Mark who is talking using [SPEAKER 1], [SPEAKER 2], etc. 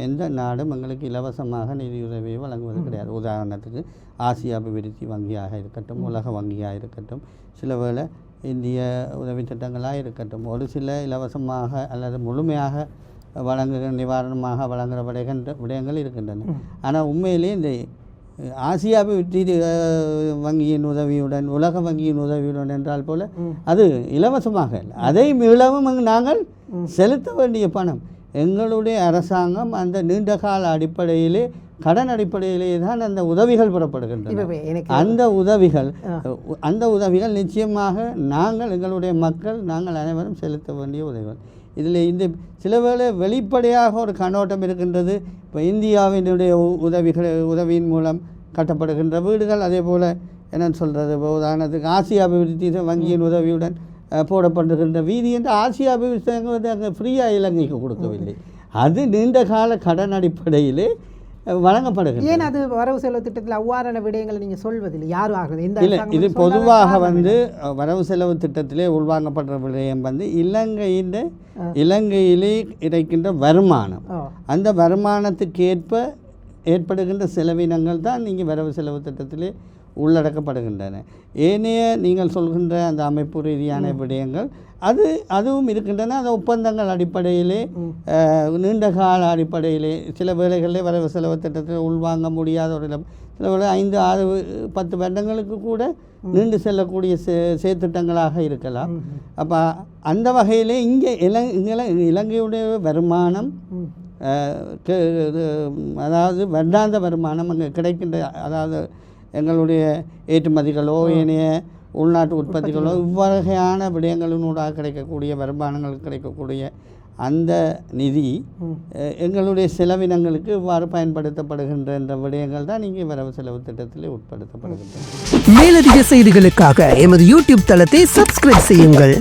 [SPEAKER 1] எந்த நாடும் எங்களுக்கு இலவசமாக நிதியுதவியை வழங்குவது கிடையாது. உதாரணத்துக்கு ஆசிய அபிவிருத்தி வங்கியாக இருக்கட்டும், உலக வங்கியாக இருக்கட்டும், சில வேளை இந்திய உதவி திட்டங்களாக இருக்கட்டும், ஒரு சில இலவசமாக அல்லது முழுமையாக வழங்குகிற நிவாரணமாக வழங்குகிற விடயங்கள் இருக்கின்றன. ஆனால் உண்மையிலே இந்த ஆசிய அபிவிருத்தி வங்கியின் உதவியுடன், உலக வங்கியின் உதவியுடன் என்றால் போல அது இலவசமாக இல்லை. அதை மீளவும் நாங்கள் செலுத்த வேண்டிய பணம். எங்களுடைய அரசாங்கம் அந்த நீண்டகால அடிப்படையிலே, கடன் அடிப்படையிலே தான் அந்த உதவிகள் பெறப்படுகின்றன. அந்த உதவிகள் நிச்சயமாக நாங்கள், எங்களுடைய மக்கள், நாங்கள் அனைவரும் செலுத்த வேண்டிய உதவிகள். இதில் இந்த சில வேளை வெளிப்படையாக ஒரு கண்ணோட்டம் இருக்கின்றது. இப்போ இந்தியாவினுடைய உதவியின் மூலம் கட்டப்படுகின்ற வீடுகள், அதே போல் என்னென்னு சொல்கிறது, உதாரணத்துக்கு ஆசிய அபிவிருத்தி வங்கியின் உதவியுடன் போடப்படுகின்ற வீதி என்று ஆசிய அபிவிருத்தி வந்து அங்கே ஃப்ரீயாக இலங்கைக்கு கொடுக்கவில்லை. அது நீண்ட கால கடன் அடிப்படையிலே வழங்கப்படுகிறது.
[SPEAKER 2] ஏன் அது வரவு செலவு திட்டத்தில் அவ்வாறான விடயங்களை நீங்கள் சொல்வதில்லை? யாரும் ஆகுது
[SPEAKER 1] இல்லை, இது பொதுவாக வந்து வரவு செலவு திட்டத்திலே உள்வாங்கப்படுற விடயம் வந்து இலங்கையிலே கிடைக்கின்ற வருமானம், அந்த வருமானத்துக்கு ஏற்படுகின்ற செலவினங்கள் தான் நீங்கள் வரவு செலவு திட்டத்திலே உள்ளடக்கப்படுகின்றன. ஏனைய நீங்கள் சொல்கின்ற அந்த அமைப்பு ரீதியான விடயங்கள் அதுவும் இருக்கின்றன. அந்த ஒப்பந்தங்கள் அடிப்படையிலே, நீண்டகால அடிப்படையிலே, சில வேளைகளிலே வரவு செலவு திட்டத்தில் உள்வாங்க முடியாத ஒரு சில வேளை 5, 6, 10 வருடங்களுக்கு கூட நீண்டு செல்லக்கூடிய செயற்திட்டங்களாக இருக்கலாம். அப்போ அந்த வகையிலே இங்கே இலங்கையுடைய வருமானம், அதாவது வருடாந்த வருமானம் அங்கே கிடைக்கின்ற, அதாவது எங்களுடைய ஏற்றுமதிகளோ ஏனைய உள்நாட்டு உற்பத்திகளோ இவ்வகையான விடயங்களினூடாக கிடைக்கக்கூடிய வருமானங்களுக்கு கிடைக்கக்கூடிய அந்த நிதி எங்களுடைய செலவினங்களுக்கு இவ்வாறு பயன்படுத்தப்படுகின்ற என்ற விடயங்கள் தான் இங்கே வரவு செலவு திட்டத்திலே உட்படுத்தப்படுகின்றன.
[SPEAKER 3] மேலதிக செய்திகளுக்காக எமது யூடியூப் தளத்தை சப்ஸ்கிரைப் செய்யுங்கள்.